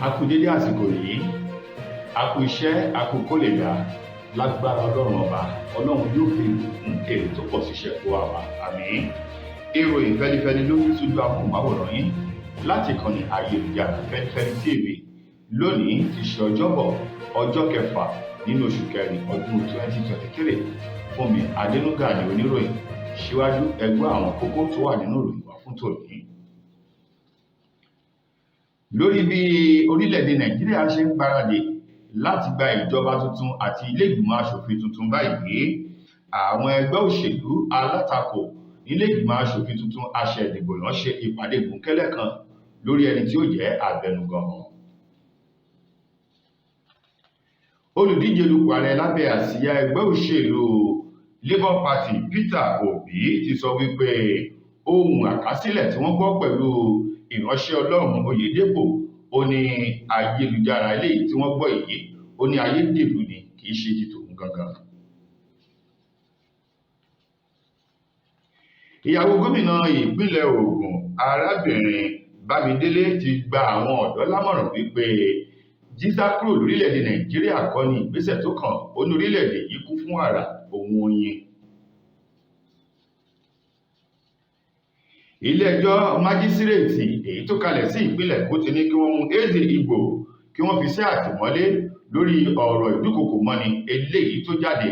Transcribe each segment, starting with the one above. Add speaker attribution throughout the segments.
Speaker 1: A kú dédé àsìkò yìí, a kú iṣẹ́, a kú kó lè dá lágbára Ọlọ́run ọba. Ọlọ́run yóò fi ìbùkún èrè tó pọ̀ síṣẹ́ kó wa wá. Àmín. Ìròyìn Feli-feli ló ní sójú amóhùnmáwòrán yín láti ìkànnì ayelujara Feli-feli TV. Lónìí ti ṣe ọjọ́bọ̀ ọjọ́ kẹfà nínú oṣù kẹrin ọdún 2023. Fúnmi Adénúgà ni oníròyìn. Síwájú ẹgbẹ́ àwọn kókó tó wà nínú ìròyìn wa fún tòní. Lórí bí orílẹ̀-èdè Nàìjíríà ṣe ń gbáradì láti gba ìjọba tuntun àti ilé ìgbìmọ̀ aṣòfin tuntun báyìí, àwọn ẹgbẹ́ òṣèlú alátakò nílé ìgbìmọ̀ aṣòfin tuntun aṣẹ̀dìbò náà ṣe ìpàdé bòńkẹ́lẹ́ kan lórí ẹni tí ó jẹ́ abẹnugan wọn. Olùdíje dupò ààrẹ lábẹ́ àsíá ẹgbẹ́ òṣèlú Labour Party Peter Obi ti sọ wípé ohun àkásílẹ̀ tí wọ́n gbọ́ pẹ̀lú ìránṣẹ́ Olorun Oyedepo ó ní ayelujara eléyìí tí wọ́n gbọ́ yìí ó ní ayédèrú ni kì í ṣe ti tòun gangan. Ìyàwó gómìnà ìpínlẹ̀ Ògùn arábìnrin Bámidélé ti gba àwọn ọ̀dọ́ lámọ̀ràn wípé jísá kúrò lórílẹ̀-èdè Nàìjíríà kọ́ ní ìgbésẹ̀ tó kàn, ó ní orílẹ̀-èdè yìí kún fún wàrà òun oyin. Ilé-ẹjọ́ májísírèètì èyí tó kalẹ̀ sí ìpínlẹ̀ Èkó ti ní kí wọ́n mú Eze Igbo kí wọ́n fi sí àtìmọ́lé lórí ọ̀rọ̀ ìdúkokò mọ́ni eléyìí tó jáde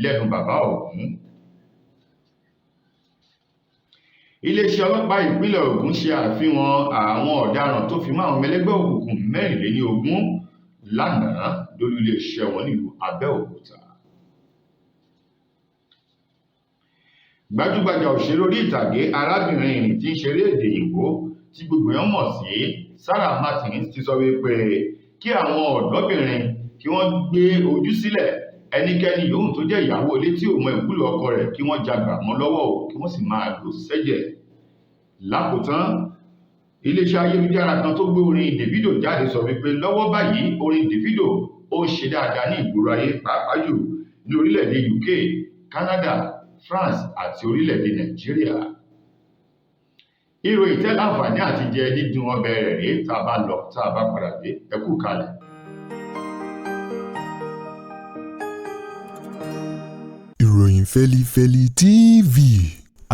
Speaker 1: lẹ́nu bàbá ọ̀hún. Iléeṣẹ́ ọlọ́pàá ìpínlẹ̀ Ògùn ṣe àfihàn àwọn ọ̀daràn tó fi mọ́ àwọn ẹlẹ́gbẹ́ òkùnkùn 24 lánàá lórí iléeṣẹ́ wọn nílùú Abẹ́òkúta. Gbajúgbajà òṣèré orí ìtàgé arábìnrin ìrìn tí ń ṣeré èdè Ìgbò tí gbogbo èèyàn mọ̀ sí Sarah Martins ti sọ wípé kí àwọn ọ̀dọ́bìnrin kí wọ́n gbé ojú sílẹ̀, ẹnikẹ́ni yòówù tó jẹ́ ìyàwó ilé tí ò mọ ìwúlò ọkọ rẹ̀ kí wọ́n jagbà mọ́ lọ́wọ́ o, kí wọ́n sì máa lò sẹ́jẹ̀. Lákòótán, iléeṣẹ́ ayélujára kan tó gbé orin Davido jáde sọ wípé lọ́wọ́ báyìí orin Davido ó ń ṣe dáadáa ní ìgboro ayé, pàápàá jù ní orílẹ̀-èdè UK, Canada, France àti orílẹ̀-èdè Nàìjíríà. Ìròyìn tẹ́ láǹfààní àti jẹ dídùn ọbẹ̀ rẹ̀ rí tá a bá lọ tá a bá padà dé, ẹ kú kalẹ̀.
Speaker 2: Ìròyìn Feli-feli TV,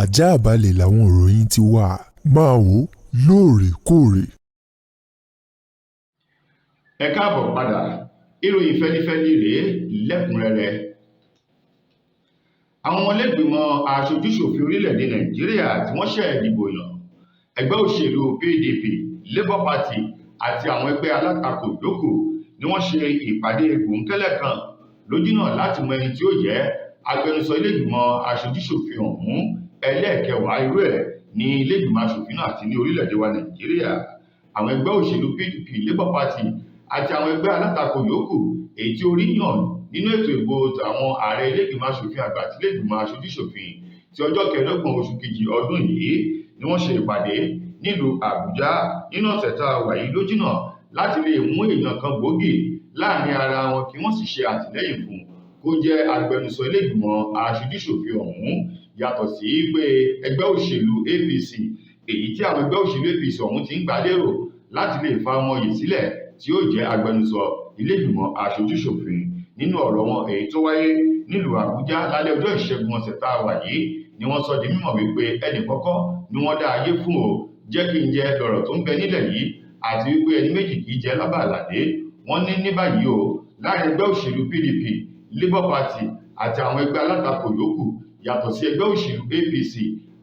Speaker 2: àjààbálẹ̀ làwọn ìròyìn ti wà, máa wò lóòrèkóòrè.
Speaker 1: Ẹ káàbọ̀ padà, ìròyìn Feli-feli rèé lẹ́kùnrẹ́rẹ́. Àwọn ọmọlẹ́gbìmọ̀ aṣojú-ṣòfin orílẹ̀-èdè Nàìjíríà tí wọ́n ṣẹ̀ dìbò yàn, ẹgbẹ́ òṣèlú PDP, Labour Party àti àwọn ẹgbẹ́ alátakò yòókù ni wọ́n ṣe ìpàdé bòńkẹ́lẹ́ kan lójúnà láti mọ ẹni tí ó jẹ́ agbẹnusọ ilé-ìgbìmọ̀ aṣojú-ṣòfin ọ̀hún ẹlẹ́ẹ̀kẹwàá irú ẹ̀ ní ilé-ìgbìmọ̀ aṣòfin náà àti ní orílẹ̀-èdè wa Nàìjíríà. Àwọn ẹgbẹ́ òṣèlú PDP, Labour Party àti àwọn ẹgbẹ́ alátakò yòókù èyí tí orí yàn nínú ètò ìbò àwọn ààrẹ ilé-ìgbìmọ̀ aṣòfin àgbà àti ilé-ìgbìmọ̀ aṣojú-ṣòfin ti ọjọ́ 25 oṣù kejì ọdún yìí ni wọ́n ṣe ìpàdé nílùú Àbújá nínú ọ̀sẹ̀ tá a wà yìí lójúnà láti lè mú èèyàn kan gbòógì láàrin ara wọn kí wọ́n sì ṣe àtìlẹ́yìn fún kó jẹ́ agbẹnusọ ilé-ìgbìmọ̀ aṣojú-ṣòfin ọ̀hún, yàtọ̀ sí pé ẹgbẹ́ òṣèlú APC èyí tí àwọn ẹgbẹ́ òṣèlú APC ọ̀hún ti ń gbà lérò láti lè fa ọmọ yìí sílẹ̀ tí ó jẹ́ agbẹnusọ ilé-ìgbìmọ̀ aṣojú-ṣòfin. Nínú ọ̀rọ̀ wọn èyí tó wáyé nílùú Àbújá lálẹ́ ọjọ́ ìṣẹ́gun ọ̀sẹ̀ tá a wà yìí ni wọ́n sọ di mímọ̀ wípé ẹnì kọ́kọ́ ni wọ́n dá ayé fún o, jẹ́ kí n jẹ lọ̀rọ̀ tó ń bẹ nílẹ̀ yìí, àti wípé ẹni méjì kì í jẹ lábàládé. Wọ́n ní báyìí o, láàrin ẹgbẹ́ òṣèlú PDP, Labour Party àti àwọn ẹgbẹ́ alátakò yòókù yàtọ̀ sí ẹgbẹ́ òṣèlú APC,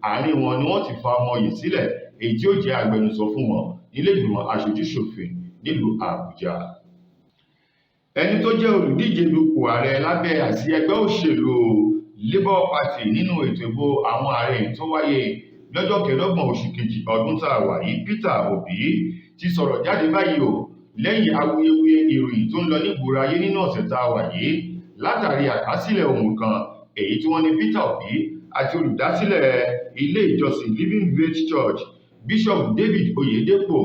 Speaker 1: àárín wọn ni wọ́n ti fa ọmọ yìí sílẹ̀ èyí tí ó jẹ́ agbẹnusọ fún wọn nílé ìgbìmọ̀ aṣojú-ṣòfin nílùú Àbújá. Ẹni tó jẹ́ olùdíje dupò ààrẹ lábẹ́ àsíá ẹgbẹ́ òṣèlú Labour Party nínú ètò ìbò àwọn ààrẹ tó wáyé lọ́jọ́ 25 oṣù kejì ọdún tá a wà yìí, Peter Obi ti sọ̀rọ̀ jáde báyìí o lẹ́yìn awuyewuye ìròyìn tó ń lọ nígboro ayé nínú ọ̀sẹ̀ tá a wà yìí látàrí àkásílẹ̀ ohun kan èyí tí wọ́n ní Peter Obi àti olùdásílẹ̀ ilé ìjọsìn Living Faith Church Bishop David Oyedepo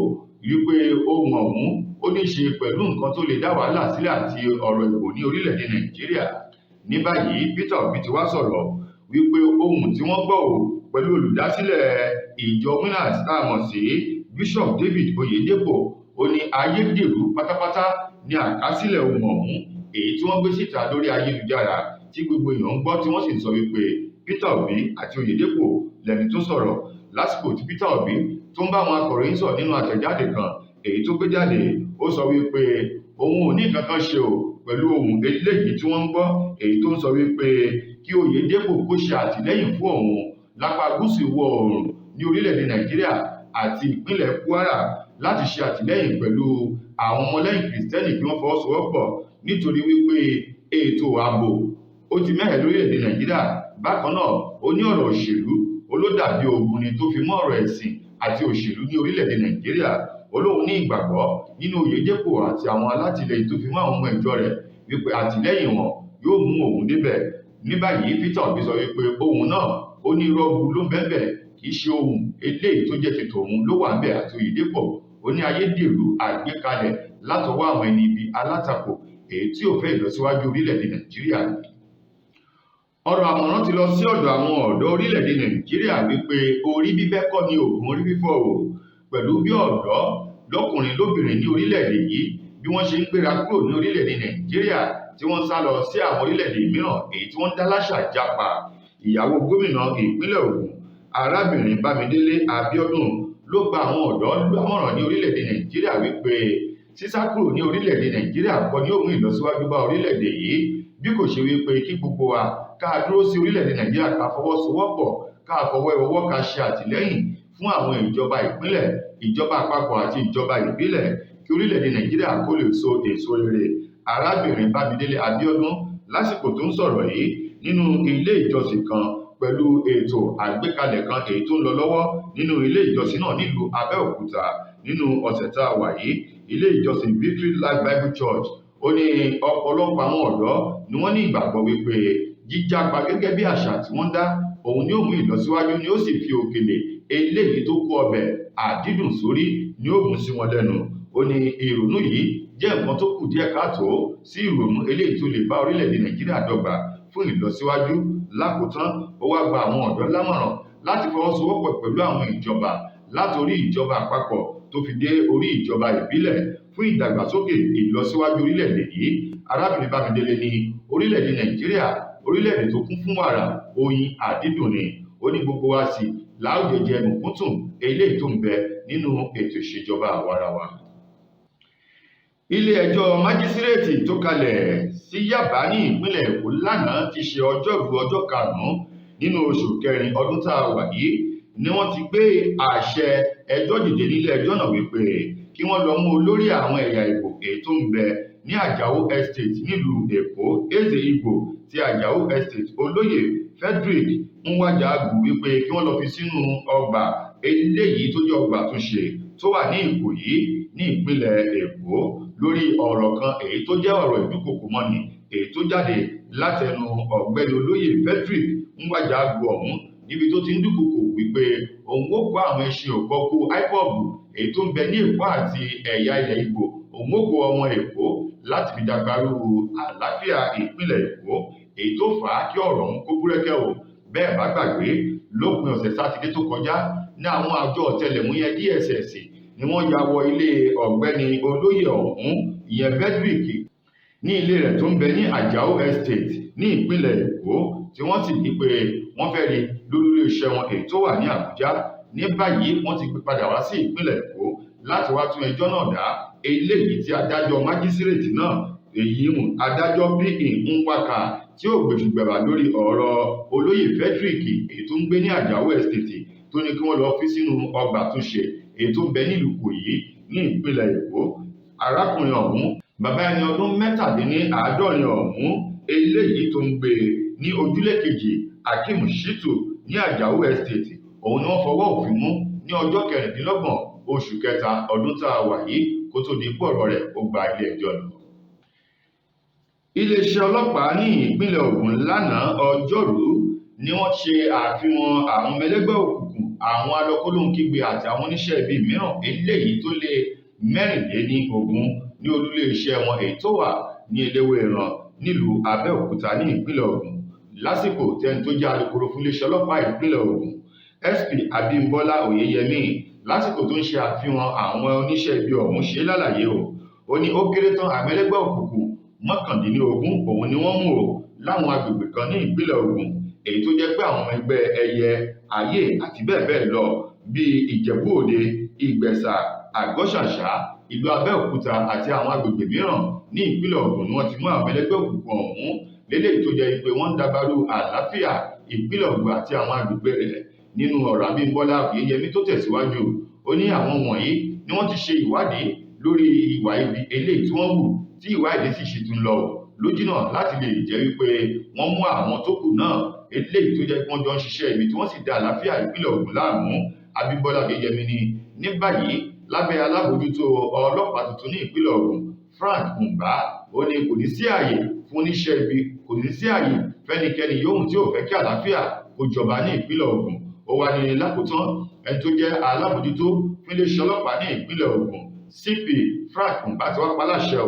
Speaker 1: rí pé ohun ọ̀hún ó ní ṣe pẹ̀lú nǹkan tó lè dá wàhálà sílẹ̀ àti ọ̀rọ̀ ìbò ní orílẹ̀-èdè Nàìjíríà. Ní báyìí Peter Obi ti wá sọ̀rọ̀ wípé ohun tí wọ́n gbọ́ pẹ̀lú olùdásílẹ̀ ìjọ Winners tá a mọ̀ sí Bishop David Oyedepo ó ní ayédèrú pátápátá ní àkásílẹ̀ ohun ọ̀hún èyí tí wọ́n gbé síta lórí ayélujára tí gbogbo èèyàn ń gbọ́ tí wọ́n sì ń sọ wípé Peter Obi àti Oyedepo lẹni tó sọ̀rọ̀ lásìkò tí Peter Obi tó ń bá àwọn akọ̀ròyìn sọ̀rọ̀ nínú àtẹ̀jáde kan èyí tó gbé jáde. Ó sọ wípé òun ò ní nǹkan kan ṣe o pẹ̀lú ohun eléyìí tí wọ́n ń gbọ́ èyí tó ń sọ wípé kí Oyedepo kó ṣe àtìlẹ́yìn fún òun lápá gúúsù ìwọ̀ oòrùn ní orílẹ̀-èdè Nàìjíríà àti ìpínlẹ̀ Kwara láti ṣe àtìlẹ́yìn pẹ̀lú àwọn ọmọlẹ́yìn Kìrìsìtẹ́nì kí wọ́n fọwọ́sowọ́pọ̀ nítorí wípé ètò ààbò ó ti mẹ́hẹ̀ lórílẹ̀-èdè Nàìjíríà. Bákan náà ó ní ọ̀rọ̀ òṣèlú olódàbí ogun ni tó fi mọ́ ọ̀rọ̀ ẹ̀sìn àti òṣèlú ní orílẹ̀-èdè Nàìjíríà. Olóhun ní ìgbàgbọ́ nínú Oyedepo àti àwọn alátìlẹyìn tó fi mọ́ àwọn ọmọ ìjọ rẹ̀ wípé àtìlẹ́yìn wọn yóò mú òun débẹ̀. Ní báyìí Peter Obi sọ wípé ohun náà ó ní rọ́ọ̀bù ló ń bẹ́ẹ̀ kì í ṣe ohun eléyìí tó jẹ́ ti tòun ló wà ńbẹ̀ àti Oyedepo ó ní ayédèrú àgbékalẹ̀ látọwọ́ àwọn ẹni ibi alátakò èyí tí ò fẹ́ ìlọsíwájú orílẹ̀-èdè Nàìjíríà. Ọ̀rọ̀ àmọ̀ràn ti lọ sí ọ̀dọ̀ àwọn ọ̀dọ́ orílẹ̀-èdè Nàìjíríà wípé orí bíbẹ́ kọ́ ni oògùn orí fífọ́ o, pẹ̀lú bí ọ̀dọ́ lọ́kùnrin lóbìnrin ní orílẹ̀-èdè yìí bí wọ́n ṣe ń gbéra kúrò ní orílẹ̀-èdè Nàìjíríà tí wọ́n sá lọ sí àwọn orílẹ̀-èdè mìíràn èyí tí wọ́n dá láṣà jápa. Ìyàwó gómìnà ìpínlẹ̀ Ògùn arábìnrin Bámidélé Abíọ́dún ló gba àwọn ọ̀dọ́ lámọ̀ràn ní orílẹ̀-èdè Nàìjíríà wípé sísá kúrò ní orílẹ̀-èdè Nàìjíríà kọ́ ni ó mú ìlọsíwájú bá orílẹ̀-èdè yìí bí kò ṣe wípé kí gbogbo wa ká dúró sí orílẹ̀-èdè Nàìjíríà ká fọwọ́sowọ́pọ̀ ká fọwọ́ ìwọ́wọ́ ká ṣe àtìlẹ́yìn fún àwọn ìjọba ìpínlẹ̀ ìjọba àpapọ̀ àti ìjọba ìbílẹ̀ kí orílẹ̀-èdè Nàìjíríà kó lè so èso rere. Arábìnrin Bámidélé Abíọ́dún lásìkò tó ń sọ̀rọ̀ yìí nínú ilé ìjọsìn kan pẹ̀lú ètò àgbékalẹ̀ kan èyí tó ń lọ lọ́wọ́ nínú ilé ìjọsìn náà nílùú Abẹ́òkúta nínú ọ̀sẹ̀ tá a wà yìí. Ilé ìjọsìn Victory Life Bible Church ó ní ọ̀pọ̀lọpọ̀ àwọn ọ̀dọ́ ni wọ́n ní ìgbàgbọ́ wípé jíjápa gẹ́gẹ́ bí àṣà tí wọ́n dá òun ni ó mú ìlọsíwájú ni ó sì fi òkèlè eléyìí tó kó ọbẹ̀ àdídùn sórí ni ó mú sí wọn lẹ́nu. Ó ní ìrònú yìí jẹ́ nǹkan tó kù díẹ̀ káàtó sí ìrònú eléyìí tó lè bá orílẹ̀-èdè Nàìjíríà dọ́gba fún ìlọsíwájú. Lákòótán ó wá gba àwọn ọ̀dọ́ lámọ̀ràn láti fọwọ́sowọ́pọ̀ pẹ̀lú àwọn ìjọba látorí ìjọba àpapọ̀ tó fi dé orí ìjọba ìbílẹ̀ fún ìdàgbàsókè ìlọsíwájú orílẹ̀-èdè yìí. Arábìnrin Bámidélé ní orílẹ̀-èdè Nàìjíríà orílẹ̀-èdè tó kún fún wàrà oyin àdídùn ni. Ó ní gbogbo wa sì láòjẹ jẹ mùkúntùn eléyìí tó ń bẹ nínú ètò ìṣèjọba àwarawa. Ilé ẹjọ́ májísírèètì tó kalẹ̀ sí Yábà ní ìpínlẹ̀ Èkó lánàá ti ṣe ọjọ́rú ọjọ́ karùn-ún nínú oṣù kẹrin ọdún tá a wà yìí ni wọ́n ti gbé àṣẹ ẹjọ́ dìde nílé ẹjọ́ náà wípé kí wọ́n lọ mú olórí àwọn ẹ̀yà Ìgbò èyí tó ń bẹ ní Àjàó Estate nílùú Èkó Eze Igbo ti Àjàó Estate olóyè Frederick Nwajagu wípé kí wọ́n lọ fi sínú ọgbà eléyìí tó jẹ́ ọgbà àtúnṣe tó wà ní Ìkòyí ní ìpínlẹ̀ Èkó lórí ọ̀rọ̀ kan èyí tó jẹ́ ọ̀rọ̀ ìdúkòkò mọ́ni èyí tó jáde látẹnu ọ̀gbẹ́ni olóyè Frederick Nwajagu ọ̀hún níbi tó ti ń dúkòkò wípé òun ó kó àwọn ẹṣin òkọ́kú IPOB èyí tó ń bẹ ní Èkó àti ẹ̀yà ilẹ̀ Ìgbò òun ó kó ọmọ Èkó láti fi dàgbàrú àlàáfíà ìpínlẹ̀ Èkó èyí tó fà á kí ọ̀rọ̀ ọ̀hún kó búrẹ́kẹ́ o. Bẹ́ẹ̀ bá gbàgbé lópin ọ̀sẹ̀ sátidé tó kọjá ní àwọn àjọ ọ̀tẹlẹ̀múyẹ́ DSS ni wọ́n ya wọ ilé ọ̀gbẹ́ni olóyè ọ̀hún ìyẹn Frederick ní ilé rẹ̀ tó ń bẹ ní Àjàó Estate ní ìpínlẹ̀ Èkó tí wọ́n sì ní pé wọ́n fẹ́ rí lórí iléeṣẹ́ wọn èyí tó wà ní Àbújá. Ní báyìí wọ́n ti gbé padà wá sí ìpínlẹ̀ Èkó láti wá tún ẹjọ́ náà dá eléyìí tí adájọ́ májísírèètì náà èyí adájọ́ B.E. Nwaka tí ó gbèsùgbẹ̀bà lórí ọ̀rọ̀ olóyè Frederick èyí tó ń gbé ní Àjàó Estate tó ní kí wọ́n lọ fi sínú ọgbà àtúnṣe èyí tó ń bẹ nílùú Ìkòyí ní ìpínlẹ̀ Èkó. Arákùnrin ọ̀hún bàbá ẹni ọdún 67 ọ̀hún eléyìí tó ń gbé ní ojúlé kejì Akeem Shitu ní Àjàó Estate òun ni wọ́n fọwọ́ òfin mú ní ọjọ́ 26 oṣù kẹta ọdún tá a wà yìí kó tó di pọ̀rọ̀ rẹ̀ ó gba ilé ẹjọ́ lọ. Iléeṣẹ́ ọlọ́pàá ní ìpínlẹ̀ Ògùn lánàá ọjọ́rú ni wọ́n ṣe àfihàn àwọn ọmọ ẹlẹ́gbẹ́ òkùnkùn àwọn alọ́kólóhunkígbe àti àwọn oníṣẹ́ ibi mìíràn eléyìí tó lé 24 ní olúléeṣẹ́ wọn èyí tó wà ní Eléwéran nílùú Abẹ́òkúta ní ìpínlẹ̀ Ògùn lásìkò tẹni tó jẹ́ alukoro fún iléeṣẹ́ ọlọ́pàá ìpínlẹ̀ Ògùn SP Abímbọ́lá Oyèyẹmí lásìkò tó ń ṣe àfihàn àwọn oníṣẹ́ ibi ọ̀hún ṣe lálàyé ó ní ó kéré tán àwọn ẹlẹ́gbẹ́ òkùnkùn 19 òun ni wọ́n mú láwọn agbègbè kan ní ìpínlẹ̀ Ògùn, èyí tó jẹ́ pé àwọn ọmọ ẹgbẹ́ ẹyẹ ayé àti bẹ́ẹ̀ bẹ́ẹ̀ lọ bíi Ìjẹ̀bú Òde, Ìgbẹ̀sà, Àgọ́ṣàṣá, ìlú Abẹ́òkúta àti àwọn agbègbè mìíràn ní ìpínlẹ̀ Ògùn ni wọ́n ti mú àwọn ẹlẹ́gbẹ́ òkùnkùn ọ̀hún léléyìí tó jẹ́ pé wọ́n ń dàgbàrú àlàáfíà ìpínlẹ̀ Ògùn àti àwọn agbègbè rẹ̀. Nínú ọ̀rọ̀ Abímbọ́lá Oyèyẹmí tó tẹ̀síwájú, ó ní àwọn wọ̀nyí ni wọ́n ti ṣe ìwádìí lórí ìwà ibi eléyìí tí wọ́n hù tí ìwádìí sì ṣì tún lọ lójúnà láti lè jẹ́ wípé wọ́n mú àwọn tó kù náà eléyìí tó jẹ́ pé wọ́n jọ ń ṣiṣẹ́ ibi tí wọ́n sì dá àlàáfíà ìpínlẹ̀ Ògùn láàmú. Abímbọ́lá Oyèyẹmí ní báyìí lábẹ́ alábòójútó ọlọ́pàá tuntun ní ìpínlẹ̀ Ògùn Frank Mba, ó ní kò ní sí ààyè fún oníṣẹ́ ibi, kò ní sí ààyè fẹ́nikẹ́ni yòówù tí ò fẹ́ kí àlàáfíà kó jọba ní ìpínlẹ̀ Ògùn. Ó wá ní lákòótán ẹni tó jẹ́ alábòójútó fún iléeṣẹ́ ọlọ́pàá ní ìpínlẹ̀ Ògùn CP Frank Mba ti wá paláṣẹ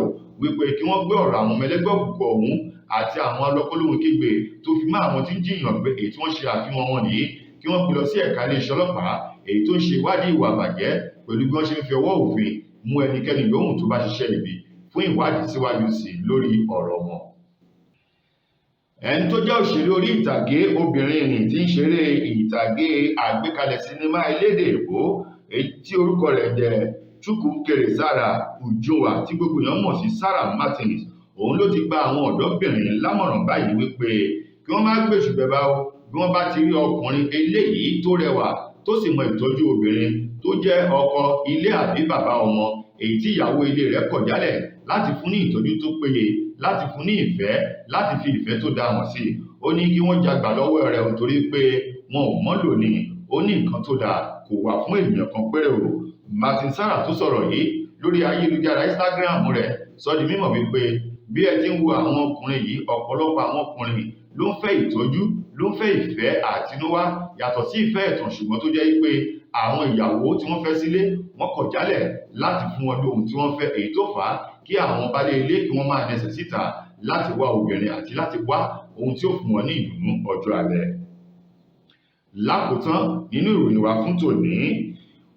Speaker 1: wípé kí wọ́n gbé ọ̀rọ̀ àwọn ọmọ ẹlẹ́gbẹ́ òkùnkùn ọ̀hún àti àwọn ọlọ́kọ́lóhùn kígbe tó fi mọ́ àwọn tí ń jiyàn gbé èyí tí wọ́n ṣe àfihàn wọn nìyí kí wọ́n gbé lọ sí ẹ̀ka iléeṣẹ́ ọlọ́pàá èyí tó ń ṣe ìwádìí ìwà àbàjẹ́ pẹ̀lú bí wọ́n ṣe ń fi ọwọ́ òfin mú ẹnikẹ́ni yòówù tó bá ṣiṣẹ́ ibi fún ìwádìí síwájú sí lórí ọ̀rọ̀ wọn. Ẹni tó jẹ́ òṣèré orí ìtàgé obìnrin nì tí ń ṣeré ìtàgé àgbékalẹ̀ sinimá elédè Èbó èyí tí orúkọ rẹ̀ jẹ́ Chukwukeresara Ujunwa tí gbogbo èèyàn mọ̀ sí Sarah Martins, òun ló ti gba àwọn ọ̀dọ́bìnrin lámọ̀ràn báyìí wípé kí wọ́n má gbèsù bẹ́bá bí wọ́n bá ti rí ọkùnrin eléyìí tó rẹwà tó sì mọ ìtọ́jú obìnrin tó jẹ́ ọkọ ilé àbí bàbá ọmọ èyí tí ìyàwó ilé rẹ̀ kọ̀ jálẹ̀ láti fún ní ìtọ́jú tó péye, láti fún ní ìfẹ́, láti fi ìfẹ́ tó dá wọn sí. Ó ní kí wọ́n jagbà lọ́wọ́ rẹ̀ nítorí pé wọn ò mọ́ lónìí, ó ní nǹkan tó dáa kò wà fún ènìyàn kan péré Martin Sarah tó sọ̀rọ̀ yìí lórí ayélujára Instagram rẹ̀ sọ di mímọ̀ wípé bí ẹ ti ń wo àwọn ọkùnrin yìí, ọ̀pọ̀lọpọ̀ àwọn ọkùnrin ló ń fẹ́ ìtọ́jú, ló ń fẹ́ ìfẹ́ àtinúwá yàtọ̀ sí ìfẹ́ ẹ̀tàn, ṣùgbọ́n tó jẹ́ pé àwọn ìyàwó tí wọ́n fẹ́ sílé wọ́n kọ̀ jálẹ̀ láti fún wọn lóhun tí wọ́n fẹ́, èyí tó fà á kí àwọn baálé ilé kí wọ́n máa nẹsẹ̀ síta láti wá obìnrin àti láti wá ohun tí ó fún wọn ní ìdùnnú ọjọ́ alẹ́. Lákòótán nínú ìròyìn wa fún tòní,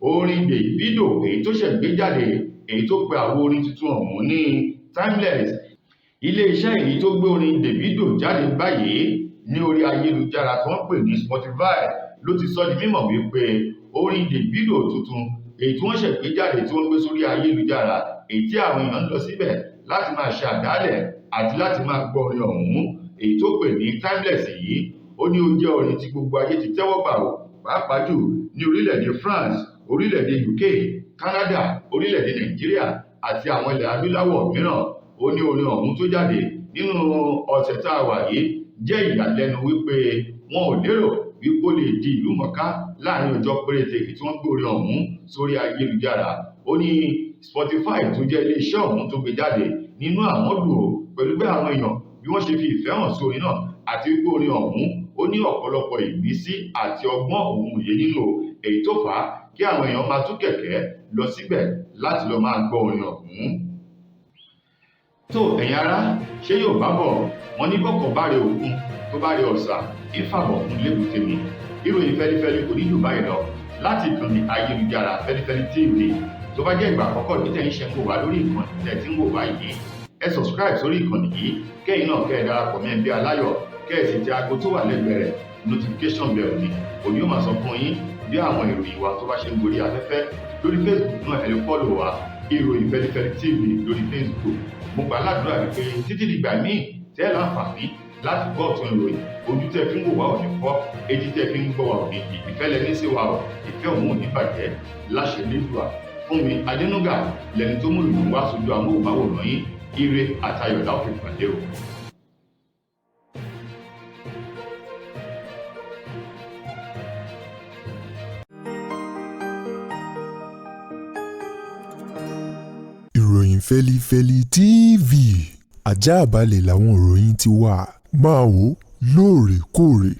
Speaker 1: orin Davido èyí tó ṣẹ̀ gbé jáde èyí tó pe àwo orin tuntun ọ̀hún ní Timeless. Ilé-iṣẹ́ èyí tó gbé orin Davido jáde báyìí ní orí ayélujára tí wọ́n pè ní Spotify ló ti sọ di mímọ̀ wípé orin Davido tuntun èyí tí wọ́n ṣẹ̀ gbé jáde tí wọ́n gbé sórí ayélujára èyí tí àwọn èèyàn ń lọ síbẹ̀ láti máa ṣe àdálẹ̀ àti láti máa gbọ́ orin ọ̀hún èyí tó pè ní Timeless yìí. Ó ní ó jẹ́ orin tí gbogbo ayé ti tẹ́wọ́ gbà pàápàá jù ní orílẹ̀-èdè France, orílẹ̀-èdè UK, Canada, orílẹ̀-èdè Nàìjíríà àti àwọn ilẹ̀ adúláwọ̀ mìíràn. Ó ní orin ọ̀hún tó jáde nínú ọ̀sẹ̀ tá a wà yìí jẹ́ ìyàlẹ́nu wípé wọn ò lérò wípé ó lè di ìlú mọ̀ká láàrin ọjọ́ péréte tí wọ́n gbé orin ọ̀hún sórí ayélujára. Ó ní Spotify tó jẹ́ ilé-iṣẹ́ ọ̀hún tó gbé jáde nínú àwọn dùn pẹ̀lú pé àwọn èèyàn bí wọ́n ṣe fi ìfẹ́ hàn sí orin náà àti wípé orin ọ̀hún ó ní ọ̀pọ̀lọpọ̀ ìmísí àti ọgbọ́n òun òye nínú èyí tó fà á kí àwọn èèyàn máa tú kẹ̀kẹ́ lọ síbẹ̀ láti lọ máa gbọ́ orin ọ̀hún. Tó ẹ̀yin ará, ṣé yóò bá bọ̀ wọ́n ní bọ́kọ̀ bá rẹ òkun tó bá rẹ ọ̀sà ìfàbọ̀ fún lébùté mi. Ìròyìn Feli-feli kò ní jù báyìí lọ láti ìkànnì ayélujára Feli-feli TV. Tó bá jẹ́ ìgbà àkọ́kọ́ ní tẹ̀yin ṣe ń wò wá lórí ìkànnì tẹ̀ tí ń wò wá yìí, ẹ subscribe sórí ìkànnì yìí kẹ́yìn náà kẹ́ ẹ darapọ̀ mọ́ ẹbí aláyọ̀ kẹ́ ẹ sì tẹ aago tó wà lẹ́gbẹ̀ẹ́ rẹ̀ notification bell ni òní ó máa sọ fún yín bí àwọn ìròyìn wa tó bá ṣe ń gorí afẹ́fẹ́. Lórí Facebook náà ẹ lè follow wa Ìròyìn Feli-feli TV lórí Facebook. Mo gbà ládùúrà wípé títí dìgbà míì tẹ́ láǹfààní láti gbọ́ ọ̀tún ìròyìn, ojú tẹ́ fi ń wò wá ò ní fọ́, etí tẹ́ fi ń gbọ́ wá ò ní yí, ìfẹ́ lẹ ní sí wa ò, ìfẹ́ òun ò ní bàjẹ́ láṣẹ Elédùà. Fúnmi Adénúgà lẹni tó mú ìròyìn wá sójú amóhùnmáwòrán yín. Ire àtayọ̀ la ó fi pàdé o.
Speaker 2: Ìròyìn Feli-feli TV àjààbálẹ̀ làwọn ìròyìn ti wà, máa wò lóòrèkóòrè.